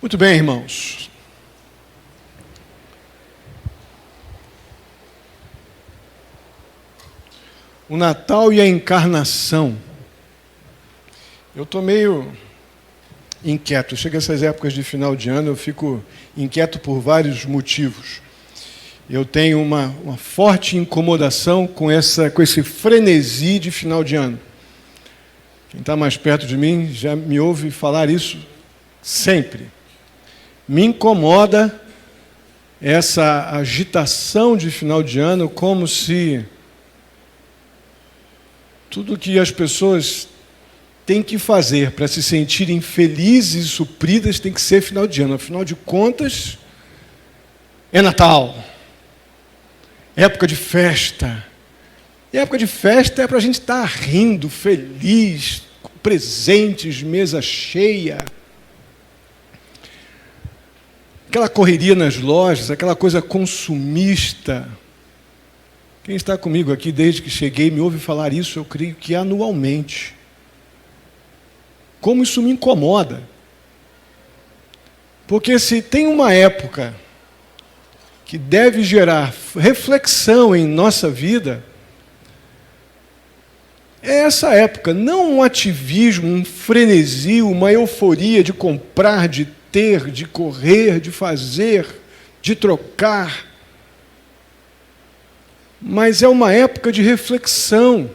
Muito bem, irmãos. O Natal e a encarnação. Eu estou meio inquieto. Chega essas épocas de final de ano, eu fico inquieto por vários motivos. Eu tenho uma forte incomodação com esse frenesi de final de ano. Quem está mais perto de mim já me ouve falar isso sempre. Me incomoda essa agitação de final de ano, como se tudo que as pessoas têm que fazer para se sentirem felizes e supridas tem que ser final de ano. Afinal de contas, é Natal. Época de festa. E época de festa é para a gente estar rindo, feliz, com presentes, mesa cheia. Aquela correria nas lojas, aquela coisa consumista. Quem está comigo aqui desde que cheguei me ouve falar isso, eu creio que anualmente. Como isso me incomoda. Porque se tem uma época que deve gerar reflexão em nossa vida, é essa época, não um ativismo, um frenesi, uma euforia de comprar, de ter, de correr, de fazer, de trocar. Mas é uma época de reflexão.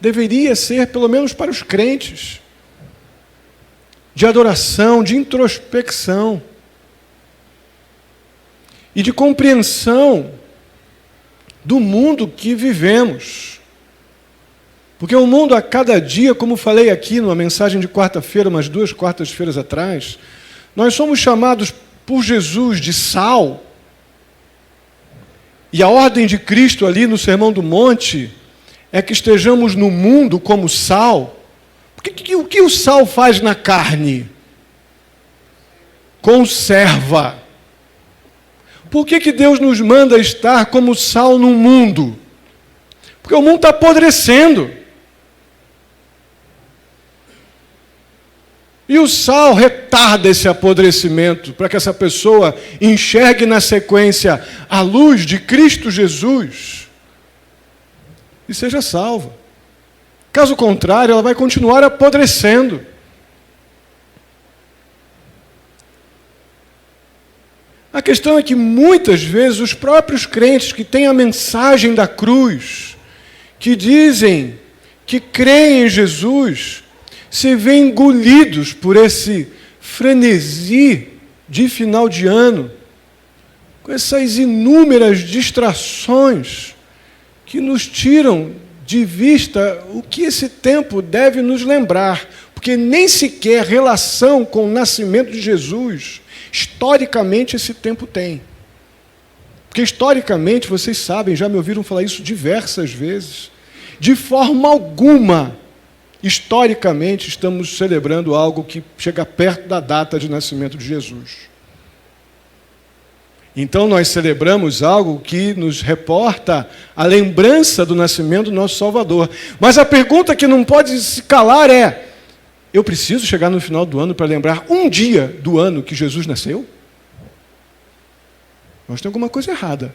Deveria ser, pelo menos para os crentes. De adoração, de introspecção. E de compreensão do mundo que vivemos. Porque o mundo a cada dia, como falei aqui numa mensagem de quarta-feira, umas 2 quartas-feiras atrás, nós somos chamados por Jesus de sal. E a ordem de Cristo ali no Sermão do Monte é que estejamos no mundo como sal. Porque o que o sal faz na carne? Conserva. Por que Deus nos manda estar como sal no mundo? Porque o mundo está apodrecendo. E o sal retarda esse apodrecimento para que essa pessoa enxergue na sequência a luz de Cristo Jesus e seja salva. Caso contrário, ela vai continuar apodrecendo. A questão é que muitas vezes os próprios crentes que têm a mensagem da cruz, que dizem que creem em Jesus, se veem engolidos por esse frenesi de final de ano, com essas inúmeras distrações que nos tiram de vista o que esse tempo deve nos lembrar, porque nem sequer relação com o nascimento de Jesus, historicamente, esse tempo tem. Porque historicamente, vocês sabem, já me ouviram falar isso diversas vezes, de forma alguma, historicamente, estamos celebrando algo que chega perto da data de nascimento de Jesus. Então, nós celebramos algo que nos reporta a lembrança do nascimento do nosso Salvador. Mas a pergunta que não pode se calar é: eu preciso chegar no final do ano para lembrar um dia do ano que Jesus nasceu? Nós tem alguma coisa errada.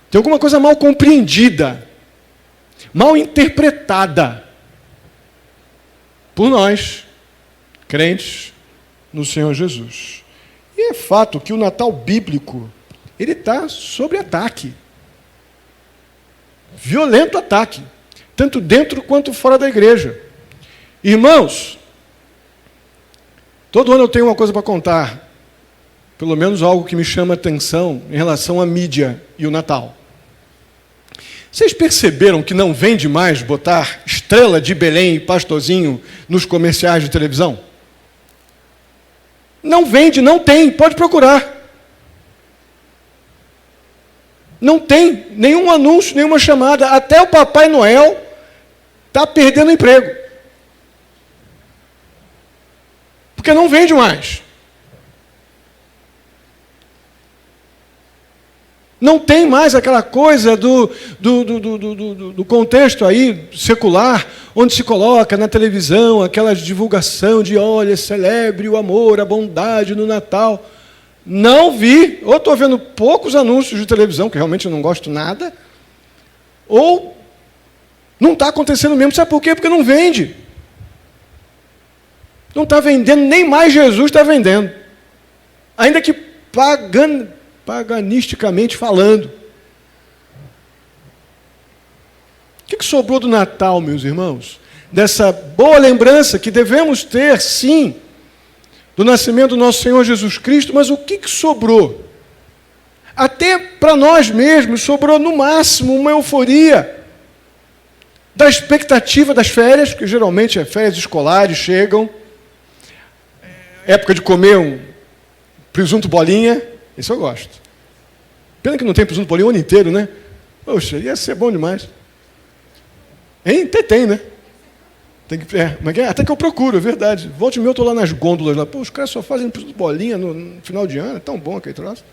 Tem alguma coisa mal compreendida, mal interpretada por nós, crentes no Senhor Jesus. E é fato que o Natal bíblico, ele está sob ataque. Violento ataque. Tanto dentro quanto fora da igreja. Irmãos, todo ano eu tenho uma coisa para contar. Pelo menos algo que me chama a atenção em relação à mídia e o Natal. Vocês perceberam que não vende mais botar estrela de Belém e pastorzinho nos comerciais de televisão? Não vende, não tem, pode procurar. Não tem nenhum anúncio, nenhuma chamada. Até o Papai Noel está perdendo emprego. Porque não vende mais. Não tem mais aquela coisa do contexto aí secular, onde se coloca na televisão aquela divulgação de, olha, celebre o amor, a bondade no Natal. Não vi, ou estou vendo poucos anúncios de televisão, que realmente eu não gosto nada, ou não está acontecendo mesmo. Sabe por quê? Porque não vende. Não está vendendo, nem mais Jesus está vendendo. Ainda que paganisticamente falando. O que sobrou do Natal, meus irmãos? Dessa boa lembrança que devemos ter, sim, do nascimento do nosso Senhor Jesus Cristo, mas o que sobrou? Até para nós mesmos sobrou no máximo uma euforia da expectativa das férias, que geralmente é férias escolares, chegam, época de comer um presunto bolinha, isso eu gosto. Pena que não tem presunto bolinha o ano inteiro, né? Poxa, ia ser bom demais. Hein? Tem, né? Tem que, até que eu procuro, é verdade. Volte e meia, eu estou lá nas gôndolas, lá. Pô, os caras só fazem presunto bolinha no final de ano, é tão bom aquele troço.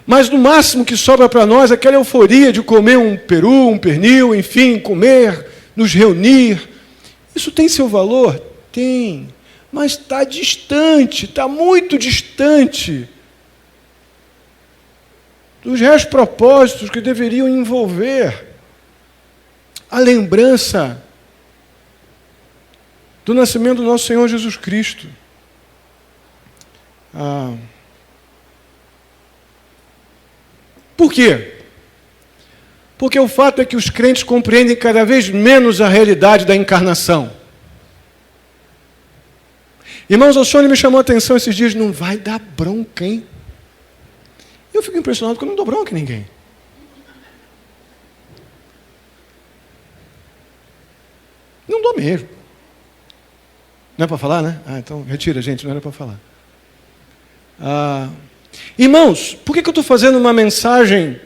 Mas no máximo que sobra para nós é aquela euforia de comer um peru, um pernil, enfim, comer, nos reunir. Isso tem seu valor? Tem. Mas está distante, está muito distante dos reais propósitos que deveriam envolver a lembrança do nascimento do nosso Senhor Jesus Cristo. Por quê? Porque o fato é que os crentes compreendem cada vez menos a realidade da encarnação. Irmãos, o Sônia me chamou a atenção esses dias, não vai dar bronca, hein? Eu fico impressionado porque eu não dou bronca em ninguém. Não dou mesmo. Não é para falar, né? Então retira, gente, não era para falar. Irmãos, por que eu estou fazendo uma mensagem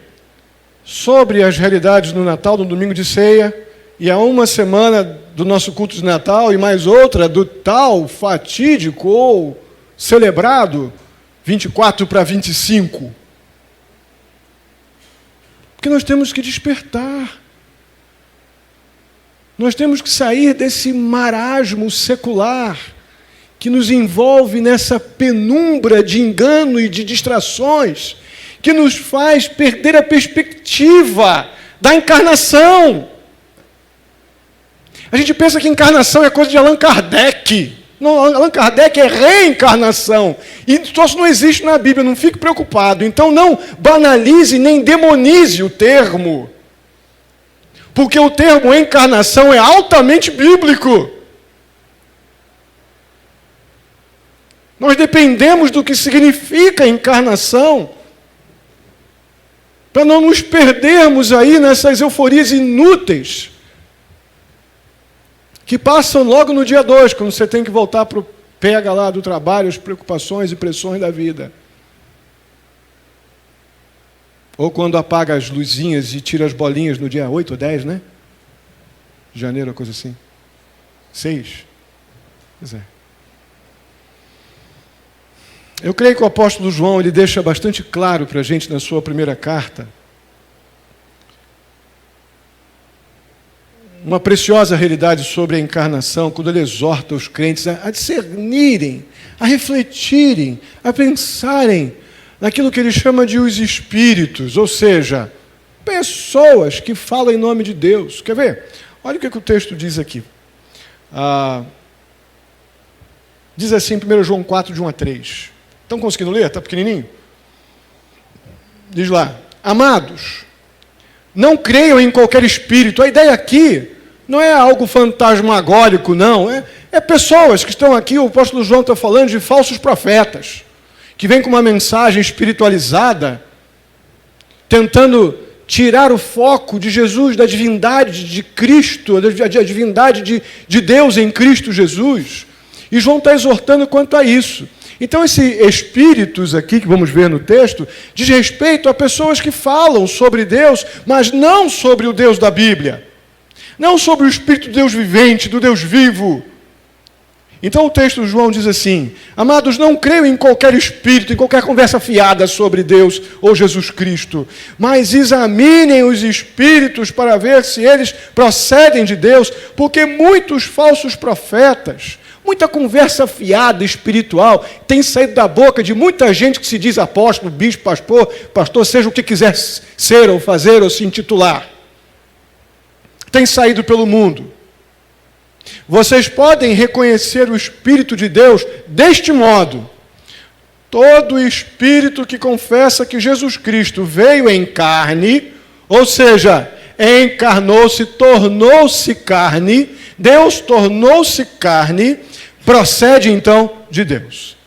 sobre as realidades do Natal, no domingo de ceia, e há uma semana do nosso culto de Natal, e mais outra do tal fatídico ou celebrado 24 para 25? Porque nós temos que despertar. Nós temos que sair desse marasmo secular que nos envolve nessa penumbra de engano e de distrações, que nos faz perder a perspectiva da encarnação. A gente pensa que encarnação é coisa de Allan Kardec. Não, Allan Kardec é reencarnação. E isso não existe na Bíblia, não fique preocupado. Então não banalize nem demonize o termo. Porque o termo encarnação é altamente bíblico. Nós dependemos do que significa encarnação para não nos perdermos aí nessas euforias inúteis que passam logo no dia 2, quando você tem que voltar para o pega lá do trabalho, as preocupações e pressões da vida. Ou quando apaga as luzinhas e tira as bolinhas no dia 8 ou 10, né? De janeiro, coisa assim. 6. Pois é. Eu creio que o apóstolo João ele deixa bastante claro para a gente na sua primeira carta uma preciosa realidade sobre a encarnação, quando ele exorta os crentes a discernirem, a refletirem, a pensarem naquilo que ele chama de os espíritos, ou seja, pessoas que falam em nome de Deus. Quer ver? Olha o que o texto diz aqui. Diz assim, 1 João 4, de 1 a 3. Estão conseguindo ler? Está pequenininho? Diz lá: amados, não creiam em qualquer espírito. A ideia aqui não é algo fantasmagórico, não. É pessoas que estão aqui, o apóstolo João está falando de falsos profetas, que vêm com uma mensagem espiritualizada, tentando tirar o foco de Jesus, da divindade de Cristo, da divindade de Deus em Cristo Jesus. E João está exortando quanto a isso. Então, esses espíritos aqui, que vamos ver no texto, diz respeito a pessoas que falam sobre Deus, mas não sobre o Deus da Bíblia. Não sobre o Espírito de Deus vivente, do Deus vivo. Então o texto de João diz assim: amados, não creio em qualquer espírito, em qualquer conversa fiada sobre Deus ou Jesus Cristo, mas examinem os espíritos para ver se eles procedem de Deus, porque muitos falsos profetas, muita conversa fiada espiritual tem saído da boca de muita gente que se diz apóstolo, bispo, pastor, seja o que quiser ser ou fazer ou se intitular. Tem saído pelo mundo. Vocês podem reconhecer o Espírito de Deus deste modo: todo espírito que confessa que Jesus Cristo veio em carne, ou seja, encarnou-se, tornou-se carne, Deus tornou-se carne, procede então de Deus.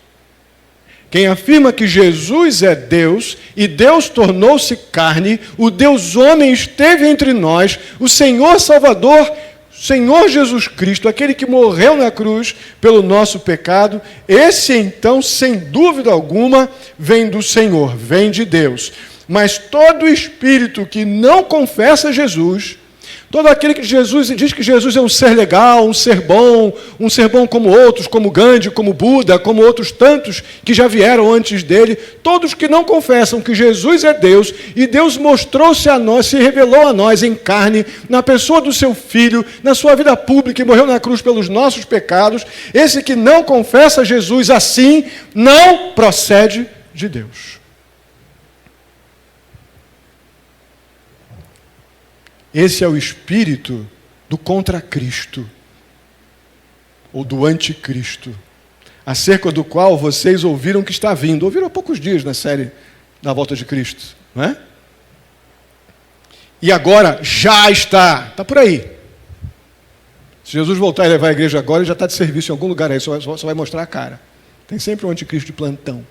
Quem afirma que Jesus é Deus e Deus tornou-se carne, o Deus homem esteve entre nós, o Senhor Salvador, Senhor Jesus Cristo, aquele que morreu na cruz pelo nosso pecado, esse então, sem dúvida alguma, vem do Senhor, vem de Deus. Mas todo espírito que não confessa Jesus, todo aquele que diz que Jesus é um ser legal, um ser bom como outros, como Gandhi, como Buda, como outros tantos que já vieram antes dele, todos que não confessam que Jesus é Deus, e Deus mostrou-se a nós, se revelou a nós em carne, na pessoa do seu Filho, na sua vida pública, e morreu na cruz pelos nossos pecados, esse que não confessa Jesus assim, não procede de Deus. Esse é o espírito do contra-Cristo, ou do anticristo, acerca do qual vocês ouviram que está vindo. Ouviram há poucos dias na série da Volta de Cristo, não é? E agora já está por aí. Se Jesus voltar e levar a igreja agora, ele já está de serviço em algum lugar aí, só vai mostrar a cara. Tem sempre um anticristo de plantão.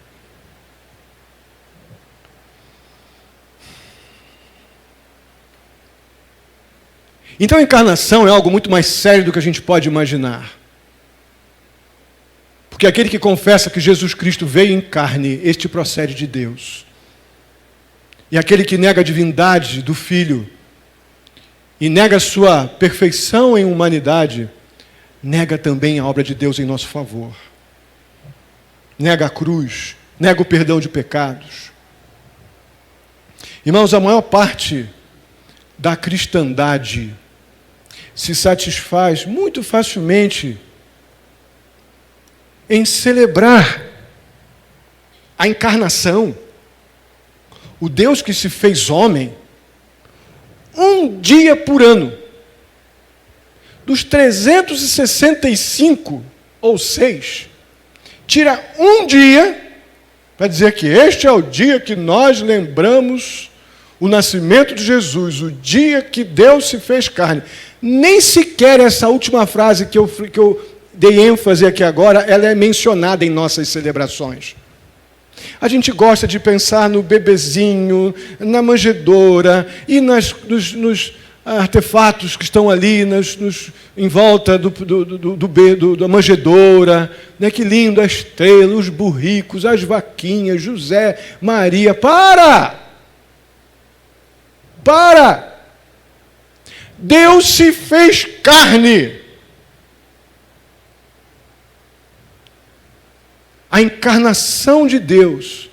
Então a encarnação é algo muito mais sério do que a gente pode imaginar. Porque aquele que confessa que Jesus Cristo veio em carne, este procede de Deus. E aquele que nega a divindade do Filho e nega a sua perfeição em humanidade, nega também a obra de Deus em nosso favor. Nega a cruz, nega o perdão de pecados. Irmãos, a maior parte da cristandade se satisfaz muito facilmente em celebrar a encarnação, o Deus que se fez homem, um dia por ano. Dos 365 ou 6, tira um dia para dizer que este é o dia que nós lembramos o nascimento de Jesus, o dia que Deus se fez carne. Nem sequer essa última frase que eu dei ênfase aqui agora, ela é mencionada em nossas celebrações. A gente gosta de pensar no bebezinho, na manjedoura e nos artefatos que estão ali em volta da manjedoura, né? Que lindo, a estrela, os burricos, as vaquinhas, José, Maria. Para! Deus se fez carne. A encarnação de Deus,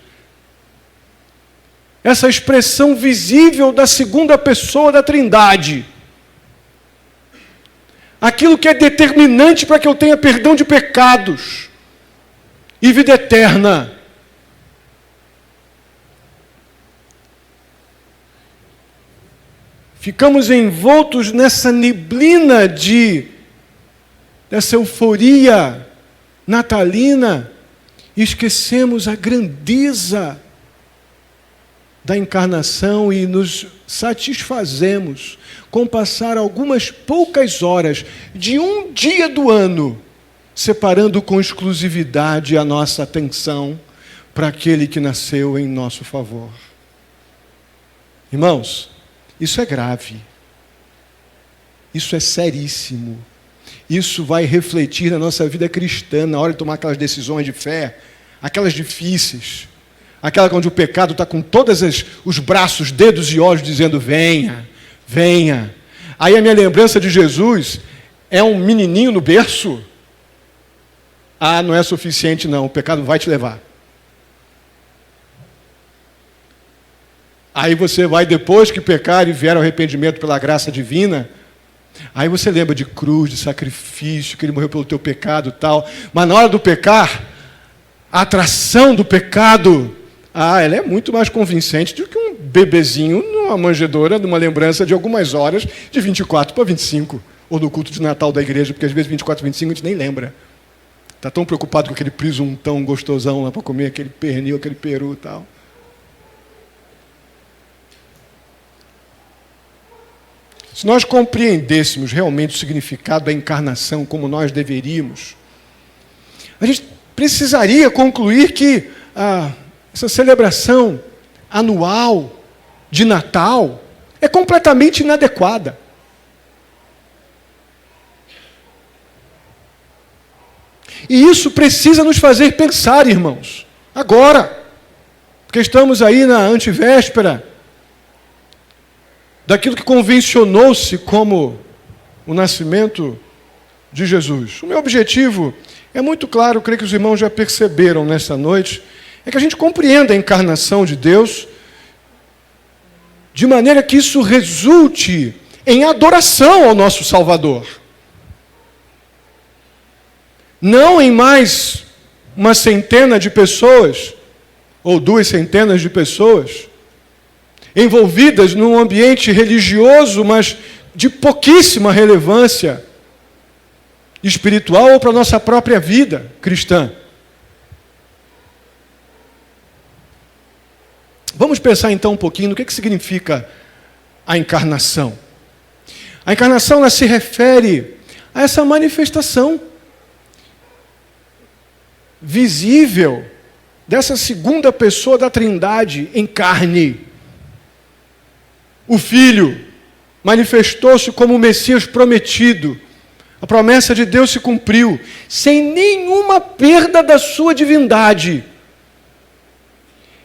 essa expressão visível da segunda pessoa da Trindade, aquilo que é determinante para que eu tenha perdão de pecados e vida eterna. Ficamos envoltos nessa neblina dessa euforia natalina e esquecemos a grandeza da encarnação e nos satisfazemos com passar algumas poucas horas de um dia do ano, separando com exclusividade a nossa atenção para aquele que nasceu em nosso favor. Irmãos, isso é grave. Isso é seríssimo. Isso vai refletir na nossa vida cristã, na hora de tomar aquelas decisões de fé, aquelas difíceis, aquela onde o pecado está com todos os braços, dedos e olhos dizendo, venha, venha. Aí a minha lembrança de Jesus é um menininho no berço, Ah, não é suficiente não, o pecado vai te levar. Aí você vai, depois que pecar e vier ao arrependimento pela graça divina, aí você lembra de cruz, de sacrifício, que ele morreu pelo teu pecado e tal. Mas na hora do pecar, a atração do pecado, ela é muito mais convincente do que um bebezinho numa manjedoura, numa lembrança de algumas horas, de 24 para 25, ou no culto de Natal da igreja, porque às vezes 24 e 25 a gente nem lembra. Está tão preocupado com aquele presuntão gostosão lá para comer, aquele pernil, aquele peru e tal. Se nós compreendêssemos realmente o significado da encarnação como nós deveríamos, a gente precisaria concluir que essa celebração anual de Natal é completamente inadequada. E isso precisa nos fazer pensar, irmãos, agora, porque estamos aí na antivéspera daquilo que convencionou-se como o nascimento de Jesus. O meu objetivo é muito claro, creio que os irmãos já perceberam nesta noite, é que a gente compreenda a encarnação de Deus de maneira que isso resulte em adoração ao nosso Salvador. Não em mais uma centena de pessoas, ou 2 centenas de pessoas, envolvidas num ambiente religioso, mas de pouquíssima relevância espiritual ou para a nossa própria vida cristã. Vamos pensar então um pouquinho no que significa a encarnação. A encarnação ela se refere a essa manifestação visível dessa segunda pessoa da Trindade em carne. O Filho manifestou-se como o Messias prometido. A promessa de Deus se cumpriu, sem nenhuma perda da sua divindade.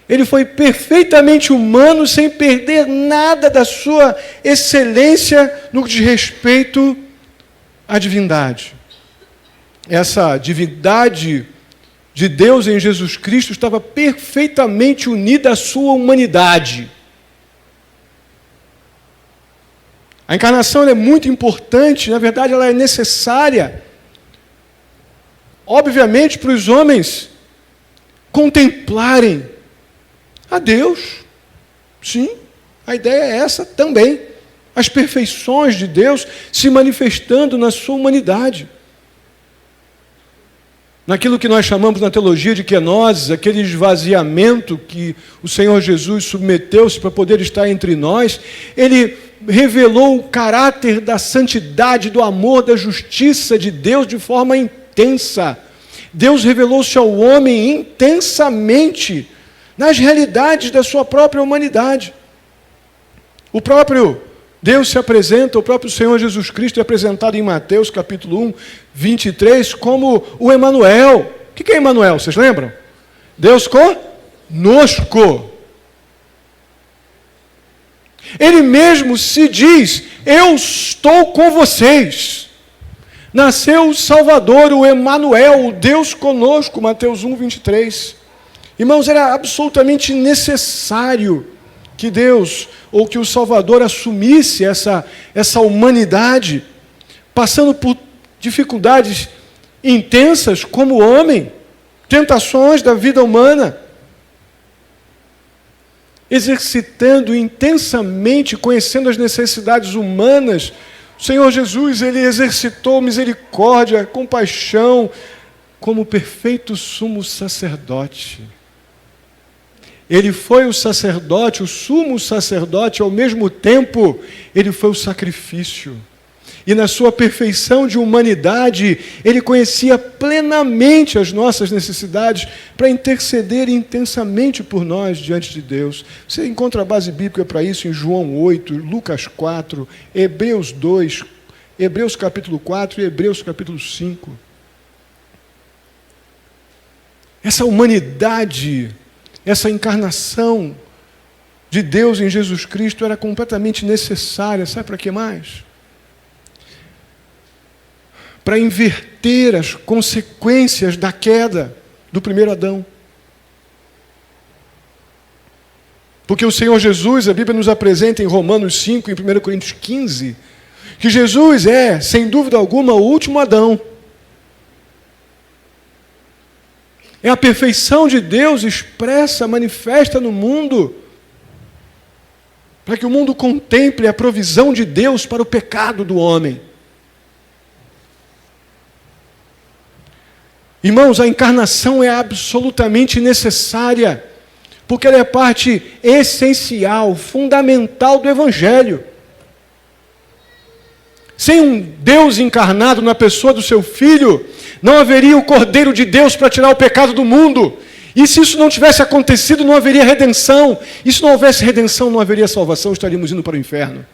Ele foi perfeitamente humano, sem perder nada da sua excelência no que diz respeito à divindade. Essa divindade de Deus em Jesus Cristo estava perfeitamente unida à sua humanidade. A encarnação é muito importante, na verdade ela é necessária, obviamente, para os homens contemplarem a Deus. Sim, a ideia é essa também. As perfeições de Deus se manifestando na sua humanidade. Naquilo que nós chamamos na teologia de kenosis, aquele esvaziamento que o Senhor Jesus submeteu-se para poder estar entre nós, Ele revelou o caráter da santidade, do amor, da justiça de Deus de forma intensa. Deus revelou-se ao homem intensamente nas realidades da sua própria humanidade. O próprio Deus se apresenta, o próprio Senhor Jesus Cristo é apresentado em Mateus capítulo 1, 23, como o Emanuel. O que é Emanuel? Vocês lembram? Deus conosco. Ele mesmo se diz, eu estou com vocês. Nasceu o Salvador, o Emanuel, o Deus conosco, Mateus 1, 23. Irmãos, era absolutamente necessário que Deus, ou que o Salvador assumisse essa humanidade, passando por dificuldades intensas como homem, tentações da vida humana, exercitando intensamente, conhecendo as necessidades humanas. O Senhor Jesus, Ele exercitou misericórdia, compaixão, como perfeito sumo sacerdote. Ele foi o sacerdote, o sumo sacerdote, ao mesmo tempo, Ele foi o sacrifício. E na sua perfeição de humanidade, Ele conhecia plenamente as nossas necessidades para interceder intensamente por nós diante de Deus. Você encontra a base bíblica para isso em João 8, Lucas 4, Hebreus 2, Hebreus capítulo 4 e Hebreus capítulo 5. Essa humanidade, essa encarnação de Deus em Jesus Cristo era completamente necessária. Sabe para que mais? para inverter as consequências da queda do primeiro Adão. Porque o Senhor Jesus, a Bíblia nos apresenta em Romanos 5, em 1 Coríntios 15, que Jesus é, sem dúvida alguma, o último Adão. É a perfeição de Deus expressa, manifesta no mundo, para que o mundo contemple a provisão de Deus para o pecado do homem. Irmãos, a encarnação é absolutamente necessária, porque ela é parte essencial, fundamental do Evangelho. Sem um Deus encarnado na pessoa do seu Filho, não haveria o Cordeiro de Deus para tirar o pecado do mundo. E se isso não tivesse acontecido, não haveria redenção. E se não houvesse redenção, não haveria salvação, estaríamos indo para o inferno.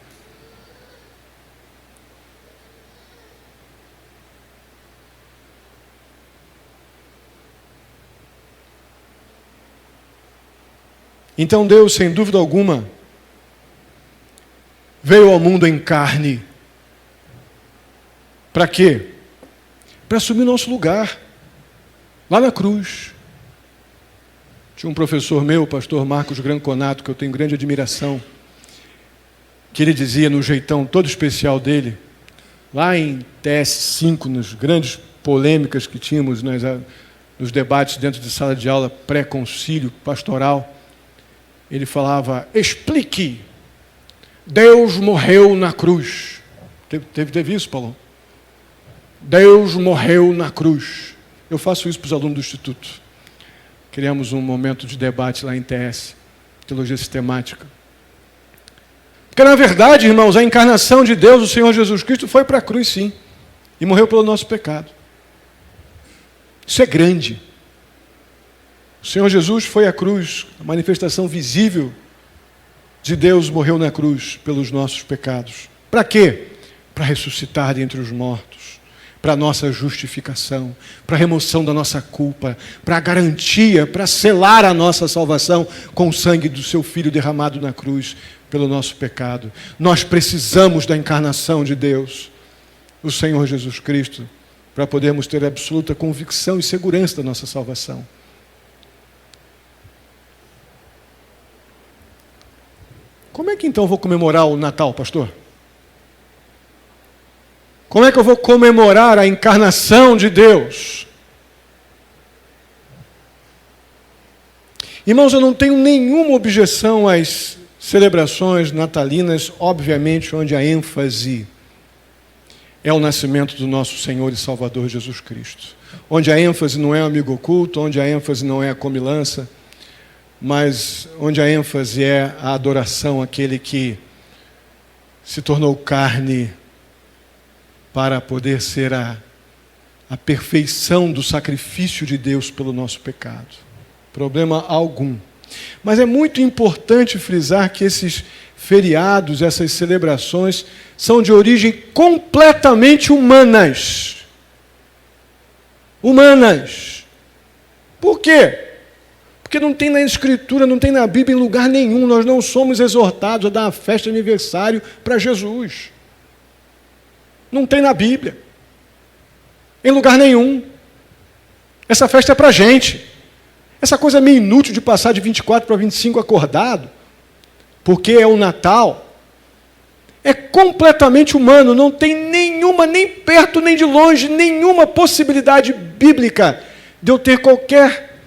Então Deus, sem dúvida alguma, veio ao mundo em carne. Para quê? Para assumir nosso lugar, lá na cruz. Tinha um professor meu, o pastor Marcos Granconato, que eu tenho grande admiração, que ele dizia no jeitão todo especial dele, lá em TS5, nas grandes polêmicas que tínhamos nos debates dentro de sala de aula pré-concílio pastoral, ele falava: explique, Deus morreu na cruz. Teve isso, Paulo? Deus morreu na cruz. Eu faço isso para os alunos do Instituto. Criamos um momento de debate lá em TS, Teologia Sistemática. Porque, na verdade, irmãos, a encarnação de Deus, o Senhor Jesus Cristo, foi para a cruz, sim. E morreu pelo nosso pecado. Isso é grande. O Senhor Jesus foi à cruz, a manifestação visível de Deus morreu na cruz pelos nossos pecados. Para quê? Para ressuscitar dentre os mortos, para a nossa justificação, para a remoção da nossa culpa, para a garantia, para selar a nossa salvação com o sangue do seu Filho derramado na cruz pelo nosso pecado. Nós precisamos da encarnação de Deus, o Senhor Jesus Cristo, para podermos ter absoluta convicção e segurança da nossa salvação. Como é que então eu vou comemorar o Natal, pastor? Como é que eu vou comemorar a encarnação de Deus? Irmãos, eu não tenho nenhuma objeção às celebrações natalinas, obviamente, onde a ênfase é o nascimento do nosso Senhor e Salvador Jesus Cristo. Onde a ênfase não é o amigo oculto, onde a ênfase não é a comilança, mas onde a ênfase é a adoração àquele que se tornou carne para poder ser a perfeição do sacrifício de Deus pelo nosso pecado. Problema algum. Mas é muito importante frisar que esses feriados, essas celebrações, são de origem completamente humanas. Humanas. Por quê? Porque não tem na Escritura, não tem na Bíblia, em lugar nenhum. Nós não somos exortados a dar uma festa de aniversário para Jesus. Não tem na Bíblia. Em lugar nenhum. Essa festa é para a gente. Essa coisa meio inútil de passar de 24 para 25 acordado, porque é o Natal, é completamente humano. Não tem nenhuma, nem perto nem de longe, nenhuma possibilidade bíblica de eu ter qualquer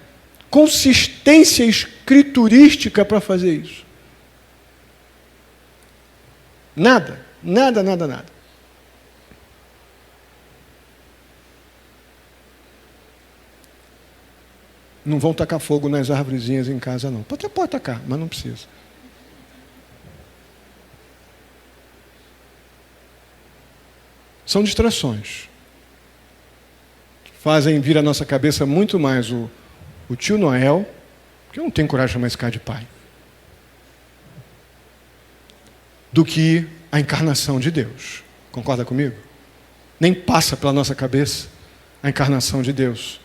consistência escriturística para fazer isso. Nada, nada, nada, nada. Não vão tacar fogo nas árvorezinhas em casa, não. Até pode tacar, mas não precisa. São distrações. Fazem vir à nossa cabeça muito mais o tio Noel, que eu não tenho coragem de chamar esse cara de pai, do que a encarnação de Deus. Concorda comigo? Nem passa pela nossa cabeça a encarnação de Deus.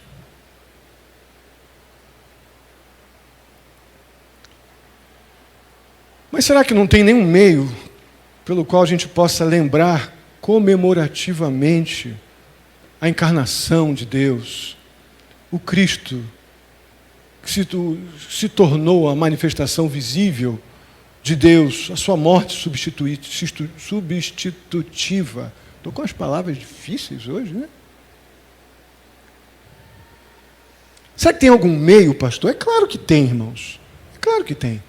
Mas será que não tem nenhum meio pelo qual a gente possa lembrar comemorativamente a encarnação de Deus, o Cristo, que se tornou a manifestação visível de Deus, a sua morte substitutiva. Estou com as palavras difíceis hoje, né? Será que tem algum meio, pastor? É claro que tem, irmãos. É claro que tem.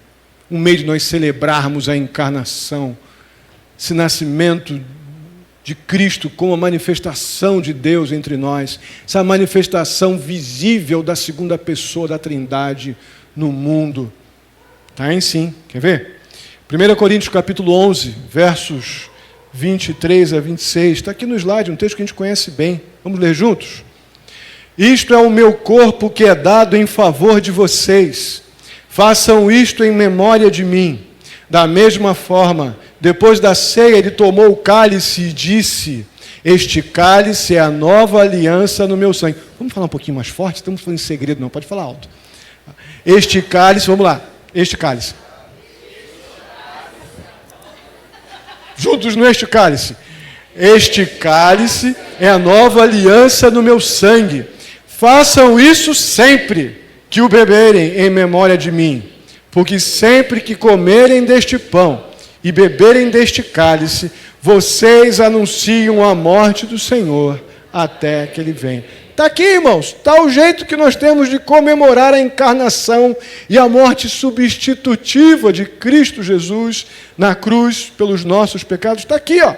Um meio de nós celebrarmos a encarnação, esse nascimento de Cristo como a manifestação de Deus entre nós, essa manifestação visível da segunda pessoa da Trindade no mundo. Tá, hein, sim. Quer ver? 1 Coríntios capítulo 11, versos 23 a 26. Está aqui no slide, um texto que a gente conhece bem. Vamos ler juntos? Isto é o meu corpo que é dado em favor de vocês. Façam isto em memória de mim. Da mesma forma, depois da ceia, ele tomou o cálice e disse: este cálice é a nova aliança no meu sangue. Vamos falar um pouquinho mais forte? Estamos falando em segredo, não, pode falar alto. Este cálice, vamos lá, este cálice. Juntos no este cálice. Este cálice é a nova aliança no meu sangue. Façam isso sempre que o beberem em memória de mim. Porque sempre que comerem deste pão e beberem deste cálice, vocês anunciam a morte do Senhor até que Ele venha. Está aqui, irmãos, está o jeito que nós temos de comemorar a encarnação e a morte substitutiva de Cristo Jesus na cruz pelos nossos pecados. Está aqui, ó.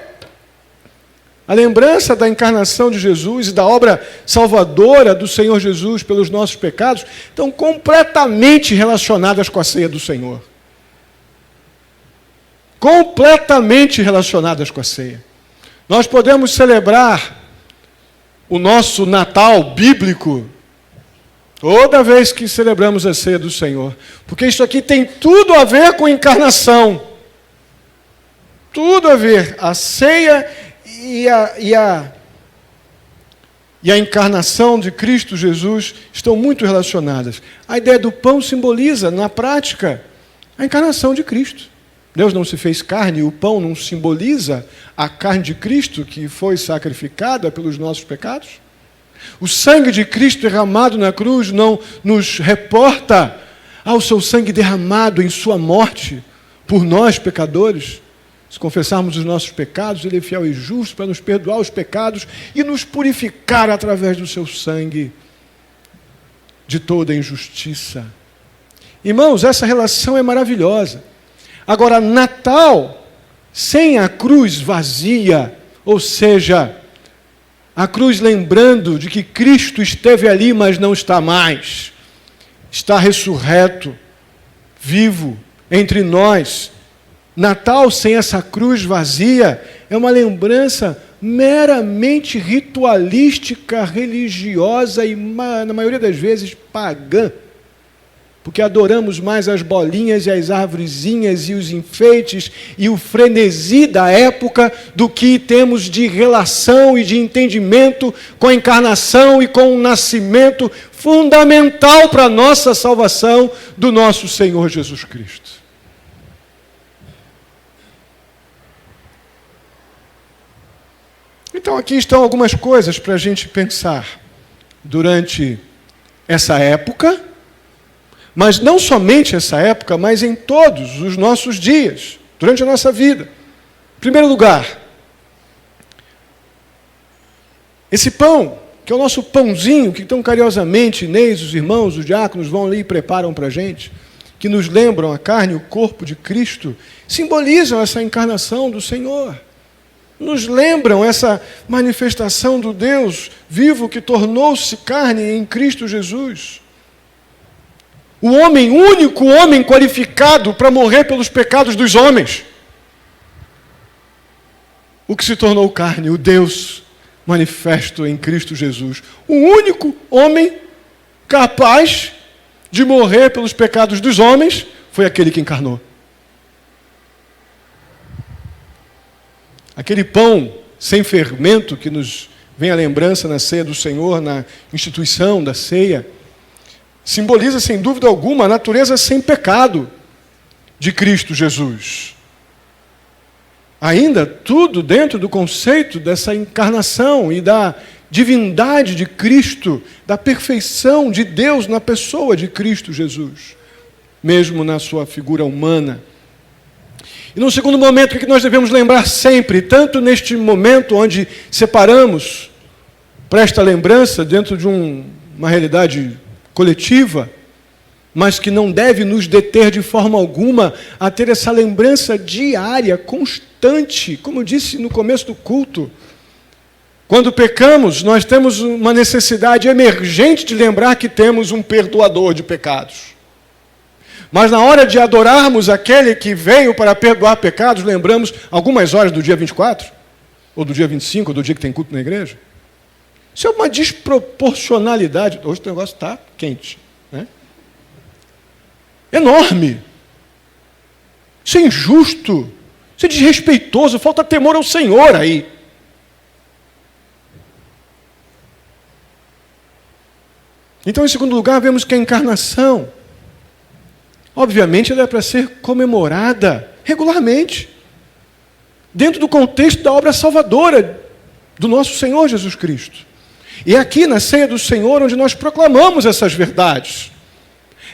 A lembrança da encarnação de Jesus e da obra salvadora do Senhor Jesus pelos nossos pecados estão completamente relacionadas com a ceia do Senhor. Completamente relacionadas com a ceia. Nós podemos celebrar o nosso Natal bíblico toda vez que celebramos a ceia do Senhor, porque isso aqui tem tudo a ver com encarnação. Tudo a ver. A ceia e a encarnação de Cristo Jesus estão muito relacionadas. A ideia do pão simboliza, na prática, a encarnação de Cristo. Deus não se fez carne, e o pão não simboliza a carne de Cristo que foi sacrificada pelos nossos pecados? O sangue de Cristo derramado na cruz não nos reporta ao seu sangue derramado em sua morte por nós, pecadores? Se confessarmos os nossos pecados, Ele é fiel e justo para nos perdoar os pecados e nos purificar através do seu sangue de toda injustiça. Irmãos, essa relação é maravilhosa. Agora, Natal sem a cruz vazia, ou seja, a cruz lembrando de que Cristo esteve ali, mas não está mais, está ressurreto, vivo entre nós. Natal sem essa cruz vazia é uma lembrança meramente ritualística, religiosa e, na maioria das vezes, pagã. Porque adoramos mais as bolinhas e as arvorezinhas e os enfeites e o frenesi da época do que temos de relação e de entendimento com a encarnação e com o nascimento fundamental para a nossa salvação do nosso Senhor Jesus Cristo. Então aqui estão algumas coisas para a gente pensar durante essa época, mas não somente essa época, mas em todos os nossos dias, durante a nossa vida. Em primeiro lugar, esse pão, que é o nosso pãozinho, que tão carinhosamente Inês, os irmãos, os diáconos vão ali e preparam para a gente, que nos lembram a carne e o corpo de Cristo, simbolizam essa encarnação do Senhor. Nos lembram essa manifestação do Deus vivo que tornou-se carne em Cristo Jesus. O homem, único homem qualificado para morrer pelos pecados dos homens. O que se tornou carne, o Deus manifesto em Cristo Jesus. O único homem capaz de morrer pelos pecados dos homens foi aquele que encarnou. Aquele pão sem fermento que nos vem à lembrança na ceia do Senhor, na instituição da ceia, simboliza, sem dúvida alguma, a natureza sem pecado de Cristo Jesus. Ainda tudo dentro do conceito dessa encarnação e da divindade de Cristo, da perfeição de Deus na pessoa de Cristo Jesus, mesmo na sua figura humana. E no segundo momento, o que nós devemos lembrar sempre, tanto neste momento onde separamos para esta lembrança dentro de uma realidade coletiva, mas que não deve nos deter de forma alguma a ter essa lembrança diária, constante, como eu disse no começo do culto. Quando pecamos, nós temos uma necessidade emergente de lembrar que temos um perdoador de pecados. Mas na hora de adorarmos aquele que veio para perdoar pecados, lembramos algumas horas do dia 24, ou do dia 25, ou do dia que tem culto na igreja. Isso é uma desproporcionalidade. Hoje o negócio está quente, né? Enorme. Isso é injusto. Isso é desrespeitoso. Falta temor ao Senhor aí. Então, em segundo lugar, vemos que a encarnação, obviamente, ela é para ser comemorada regularmente, dentro do contexto da obra salvadora do nosso Senhor Jesus Cristo. E é aqui na ceia do Senhor onde nós proclamamos essas verdades.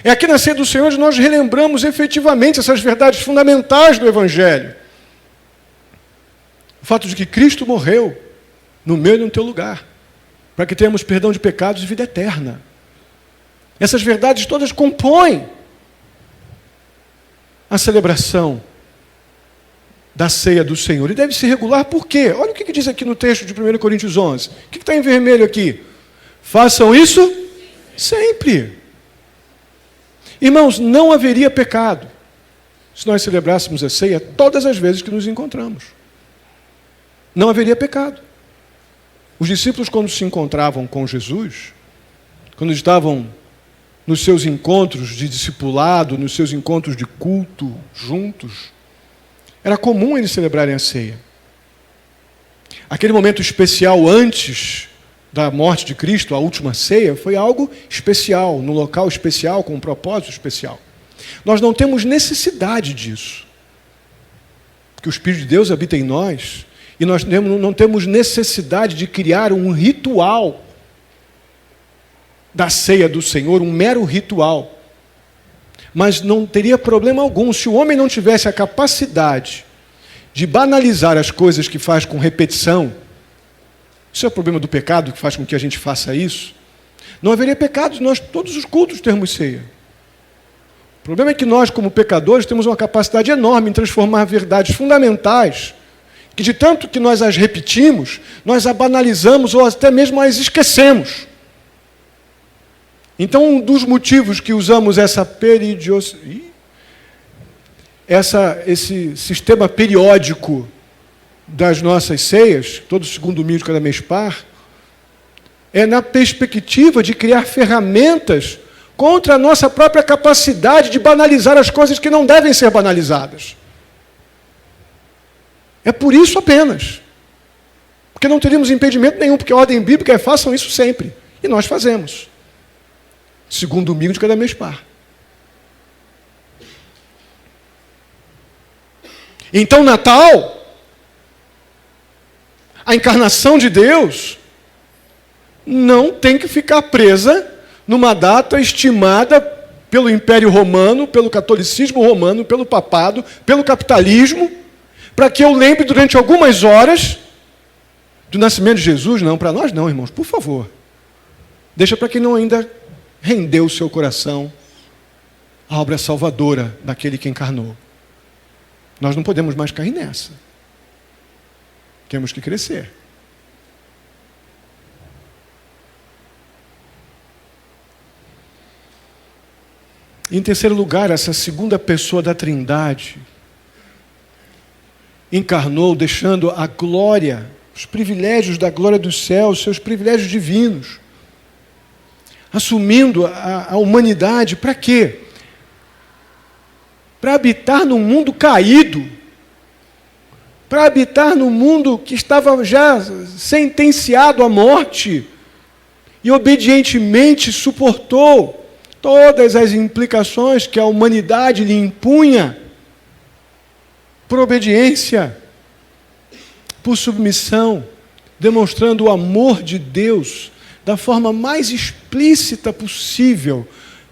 É aqui na ceia do Senhor onde nós relembramos efetivamente essas verdades fundamentais do Evangelho. O fato de que Cristo morreu no meu e no teu lugar, para que tenhamos perdão de pecados e vida eterna. Essas verdades todas compõem a celebração da ceia do Senhor. E deve ser regular por quê? Olha o que diz aqui no texto de 1 Coríntios 11. O que está em vermelho aqui? Façam isso sempre. Irmãos, não haveria pecado se nós celebrássemos a ceia todas as vezes que nos encontramos. Não haveria pecado. Os discípulos, quando se encontravam com Jesus, quando estavam nos seus encontros de discipulado, nos seus encontros de culto juntos, era comum eles celebrarem a ceia. Aquele momento especial antes da morte de Cristo, a última ceia, foi algo especial, no local especial, com um propósito especial. Nós não temos necessidade disso, porque o Espírito de Deus habita em nós, e nós não temos necessidade de criar um ritual da ceia do Senhor, um mero ritual. Mas não teria problema algum se o homem não tivesse a capacidade de banalizar as coisas que faz com repetição. Isso é o problema do pecado que faz com que a gente faça isso. Não haveria pecado se nós, todos os cultos, termos ceia. O problema é que nós, como pecadores, temos uma capacidade enorme em transformar verdades fundamentais, que de tanto que nós as repetimos, nós a banalizamos ou até mesmo as esquecemos. Então, um dos motivos que usamos esse sistema periódico das nossas ceias, todo segundo domingo de cada mês par, é na perspectiva de criar ferramentas contra a nossa própria capacidade de banalizar as coisas que não devem ser banalizadas. É por isso apenas. Porque não teríamos impedimento nenhum, porque a ordem bíblica é façam isso sempre. E nós fazemos. Segundo domingo de cada mês par. Então, Natal, a encarnação de Deus, não tem que ficar presa numa data estimada pelo Império Romano, pelo catolicismo romano, pelo papado, pelo capitalismo, para que eu lembre durante algumas horas do nascimento de Jesus. Não, para nós não, irmãos, por favor. Deixa para quem não ainda rendeu o seu coração à obra salvadora daquele que encarnou. Nós não podemos mais cair nessa. Temos que crescer. Em terceiro lugar, essa segunda pessoa da Trindade encarnou, deixando a glória, os privilégios da glória dos céus, seus privilégios divinos, assumindo a humanidade. Para quê? Para habitar num mundo caído, para habitar num mundo que estava já sentenciado à morte, e obedientemente suportou todas as implicações que a humanidade lhe impunha, por obediência, por submissão, demonstrando o amor de Deus da forma mais explícita possível,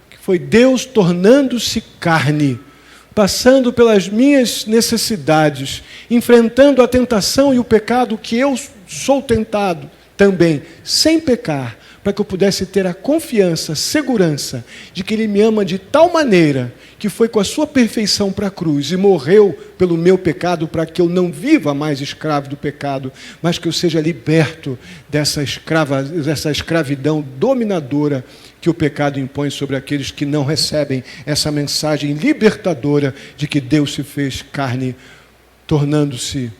que foi Deus tornando-se carne, passando pelas minhas necessidades, enfrentando a tentação e o pecado que eu sou tentado também, sem pecar, para que eu pudesse ter a confiança, a segurança de que Ele me ama de tal maneira que foi com a sua perfeição para a cruz e morreu pelo meu pecado para que eu não viva mais escravo do pecado, mas que eu seja liberto dessa escravidão dominadora que o pecado impõe sobre aqueles que não recebem essa mensagem libertadora de que Deus se fez carne, tornando-se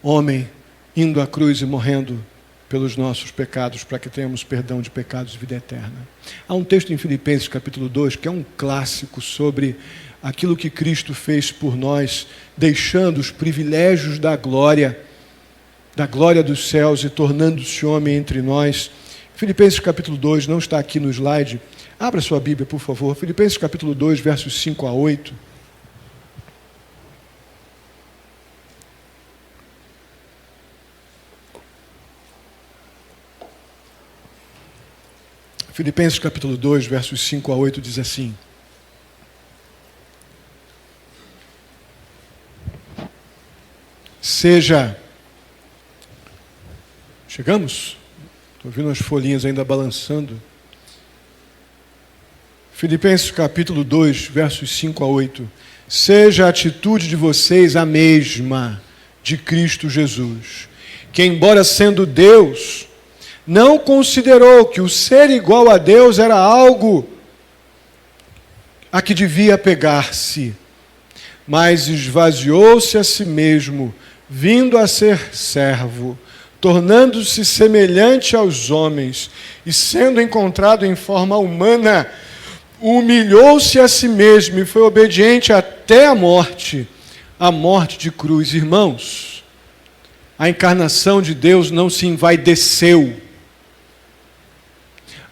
homem, indo à cruz e morrendo pelos nossos pecados, para que tenhamos perdão de pecados e vida eterna. Há um texto em Filipenses capítulo 2, que é um clássico sobre aquilo que Cristo fez por nós, deixando os privilégios da glória dos céus e tornando-se homem entre nós. Filipenses capítulo 2, não está aqui no slide. Abra sua Bíblia, por favor. Filipenses capítulo 2, versos 5 a 8. Filipenses capítulo 2, versos 5 a 8 diz assim: Chegamos? Estou ouvindo as folhinhas ainda balançando. Filipenses capítulo 2, versos 5 a 8. Seja a atitude de vocês a mesma de Cristo Jesus, que embora sendo Deus, não considerou que o ser igual a Deus era algo a que devia apegar-se, mas esvaziou-se a si mesmo, vindo a ser servo, tornando-se semelhante aos homens, e sendo encontrado em forma humana, humilhou-se a si mesmo e foi obediente até a morte de cruz. Irmãos, a encarnação de Deus não se envaideceu.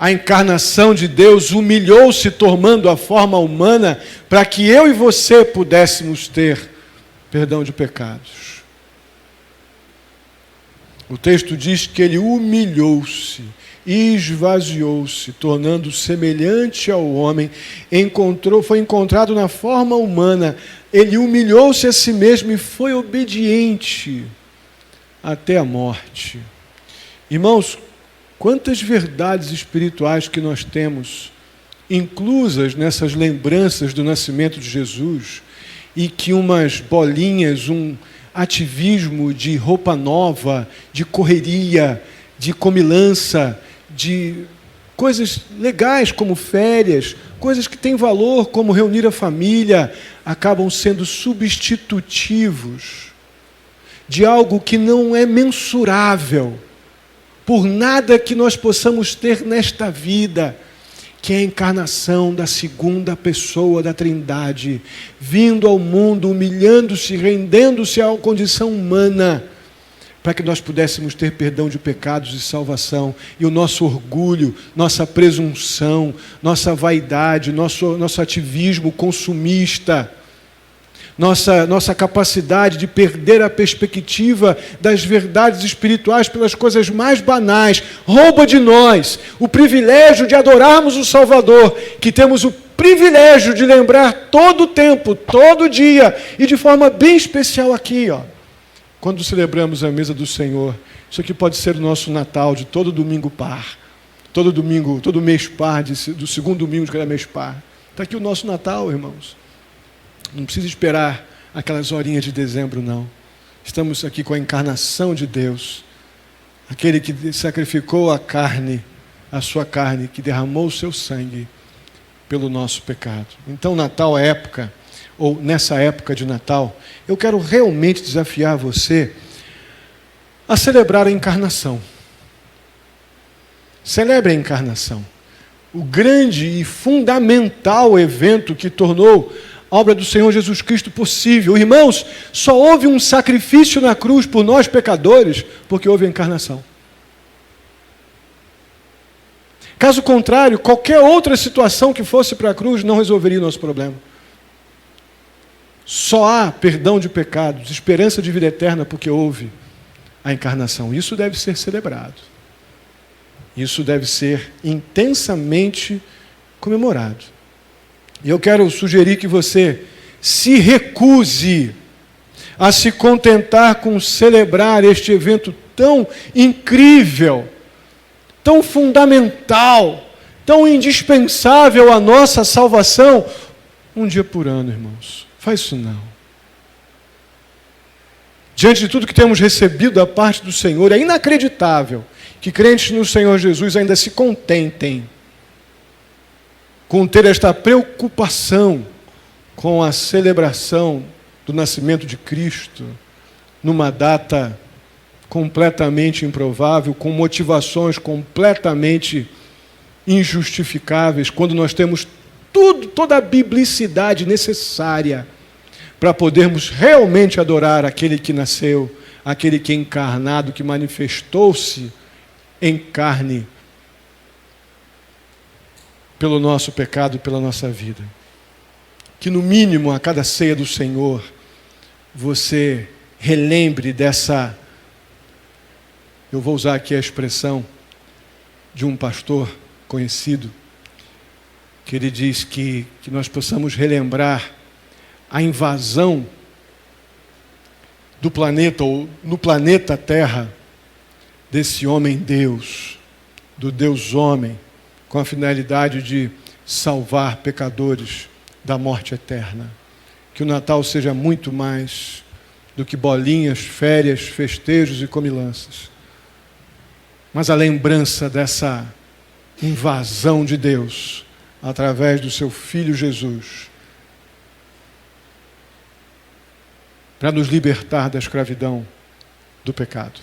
A encarnação de Deus humilhou-se, tomando a forma humana, para que eu e você pudéssemos ter perdão de pecados. O texto diz que Ele humilhou-se, esvaziou-se, tornando semelhante ao homem, foi encontrado na forma humana. Ele humilhou-se a si mesmo e foi obediente até a morte. Irmãos, quantas verdades espirituais que nós temos inclusas nessas lembranças do nascimento de Jesus, e que umas bolinhas, um ativismo de roupa nova, de correria, de comilança, de coisas legais como férias, coisas que têm valor como reunir a família, acabam sendo substitutivos de algo que não é mensurável por nada que nós possamos ter nesta vida, que é a encarnação da segunda pessoa da Trindade, vindo ao mundo, humilhando-se, rendendo-se à condição humana, para que nós pudéssemos ter perdão de pecados e salvação. E o nosso orgulho, nossa presunção, nossa vaidade, nosso ativismo consumista, nossa capacidade de perder a perspectiva das verdades espirituais pelas coisas mais banais, rouba de nós o privilégio de adorarmos o Salvador, que temos o privilégio de lembrar todo o tempo, todo dia, e de forma bem especial aqui, quando celebramos a mesa do Senhor. Isso aqui pode ser o nosso Natal de todo domingo par, todo mês par, do segundo domingo de cada mês par. Está aqui o nosso Natal, irmãos. Não precisa esperar aquelas horinhas de dezembro, não. Estamos aqui com a encarnação de Deus, aquele que sacrificou a sua carne, que derramou o seu sangue pelo nosso pecado. Então, Natal é época, ou nessa época de Natal, eu quero realmente desafiar você a celebrar a encarnação. Celebre a encarnação. O grande e fundamental evento que tornou a obra do Senhor Jesus Cristo possível. Irmãos, só houve um sacrifício na cruz por nós pecadores, porque houve a encarnação. Caso contrário, qualquer outra situação que fosse para a cruz não resolveria o nosso problema. Só há perdão de pecados, esperança de vida eterna, porque houve a encarnação. Isso deve ser celebrado. Isso deve ser intensamente comemorado. E eu quero sugerir que você se recuse a se contentar com celebrar este evento tão incrível, tão fundamental, tão indispensável à nossa salvação, um dia por ano, irmãos. Faz isso não. Diante de tudo que temos recebido da parte do Senhor, é inacreditável que crentes no Senhor Jesus ainda se contentem com ter esta preocupação com a celebração do nascimento de Cristo, numa data completamente improvável, com motivações completamente injustificáveis, quando nós temos toda a biblicidade necessária para podermos realmente adorar aquele que nasceu, aquele que é encarnado, que manifestou-se em carne pelo nosso pecado e pela nossa vida. Que no mínimo a cada ceia do Senhor você relembre dessa, eu vou usar aqui a expressão de um pastor conhecido, que ele diz que nós possamos relembrar a invasão do planeta, ou no planeta Terra, desse homem-Deus, do Deus-homem, com a finalidade de salvar pecadores da morte eterna. Que o Natal seja muito mais do que bolinhas, férias, festejos e comilanças, mas a lembrança dessa invasão de Deus através do seu Filho Jesus, para nos libertar da escravidão do pecado.